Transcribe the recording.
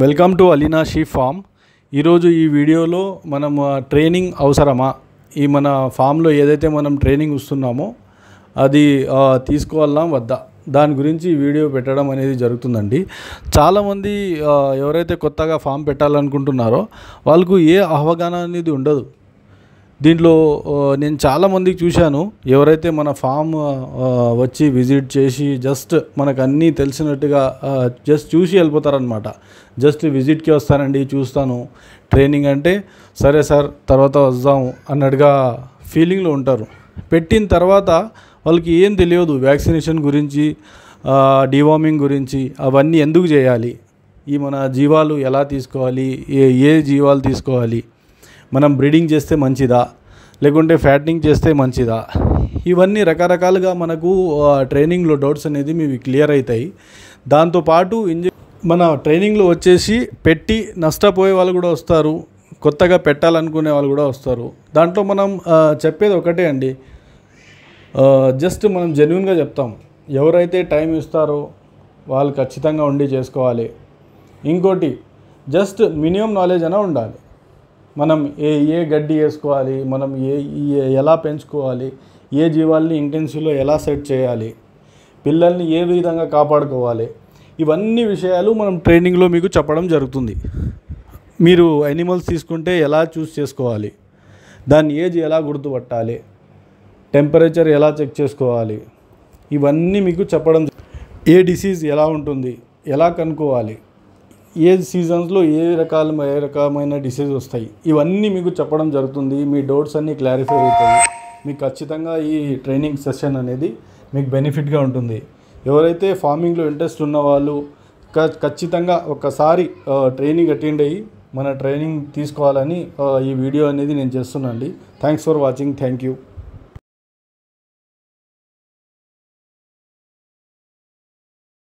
Welcome to Alina sheep form. ఈరోజు ఈ వీడియోలో మనం ట్రైనింగ్ అవసరమా, ఈ మన ఫామ్లో ఏదైతే మనం ట్రైనింగ్ ఇస్తున్నామో అది తీసుకోవాలా వద్దా, దాని గురించి ఈ వీడియో పెట్టడం అనేది జరుగుతుందండి. చాలామంది ఎవరైతే కొత్తగా ఫామ్ పెట్టాలనుకుంటున్నారో వాళ్ళకు ఏ అవగాహన అనేది ఉండదు. దీంట్లో నేను చాలామందికి చూశాను, ఎవరైతే మన ఫామ్ వచ్చి విజిట్ చేసి జస్ట్ మనకు అన్నీ తెలిసినట్టుగా జస్ట్ చూసి వెళ్ళిపోతారనమాట. జస్ట్ విజిట్కి వస్తానండి, చూస్తాను, ట్రైనింగ్ అంటే సరే సార్ తర్వాత వద్దాము అన్నట్టుగా ఫీలింగ్లో ఉంటారు. పెట్టిన తర్వాత వాళ్ళకి ఏం తెలియదు వ్యాక్సినేషన్ గురించి, డివార్మింగ్ గురించి, అవన్నీ ఎందుకు చేయాలి, ఈ మన జీవాలు ఎలా తీసుకోవాలి, ఏ జీవాలు తీసుకోవాలి, మనం బ్రీడింగ్ చేస్తే మంచిదా లేకుంటే ఫ్యాటనింగ్ చేస్తే మంచిదా, ఇవన్నీ రకరకాలుగా మనకు ట్రైనింగ్లో డౌట్స్ అనేది మీకు క్లియర్ అవుతాయి. దాంతోపాటు మన ట్రైనింగ్లో వచ్చేసి పెట్టి నష్టపోయే వాళ్ళు కూడా వస్తారు, కొత్తగా పెట్టాలనుకునే వాళ్ళు కూడా వస్తారు. దాంట్లో మనం చెప్పేది ఒకటే అండి, జస్ట్ మనం జెన్యూన్గా చెప్తాం. ఎవరైతే టైం ఇస్తారో వాళ్ళు ఖచ్చితంగా ఉండి చేసుకోవాలి. ఇంకోటి, జస్ట్ మినిమం నాలెడ్జ్ అయినా ఉండాలి. మనం ఏ గడ్డి వేసుకోవాలి, మనం ఎలా పెంచుకోవాలి, ఏ జీవాల్ని ఇంటెన్సివ్లో ఎలా సెట్ చేయాలి, పిల్లల్ని ఏ విధంగా కాపాడుకోవాలి, ఇవన్నీ విషయాలు మనం ట్రైనింగ్లో మీకు చెప్పడం జరుగుతుంది. మీరు యానిమల్స్ తీసుకుంటే ఎలా చూస్ చేసుకోవాలి, దాని ఏజ్ ఎలా గుర్తుపట్టాలి, టెంపరేచర్ ఎలా చెక్ చేసుకోవాలి, ఇవన్నీ మీకు చెప్పడం, ఏ డిసీజ్ ఎలా ఉంటుంది, ఎలా కనుక్కోవాలి, ఏ సీజన్స్లో ఏ రకమైన డిసీజ్ వస్తాయి, ఇవన్నీ మీకు చెప్పడం జరుగుతుంది. మీ డౌట్స్ అన్నీ క్లారిఫై అవుతాయి. మీకు ఖచ్చితంగా ఈ ట్రైనింగ్ సెషన్ అనేది మీకు బెనిఫిట్గా ఉంటుంది. ఎవరైతే ఫార్మింగ్లో ఇంట్రెస్ట్ ఉన్న వాళ్ళు ఖచ్చితంగా ఒకసారి ట్రైనింగ్ అటెండ్ అయ్యి మన ట్రైనింగ్ తీసుకోవాలని ఈ వీడియో అనేది నేను చేస్తున్నాను అండి. Thanks for watching. Thank you.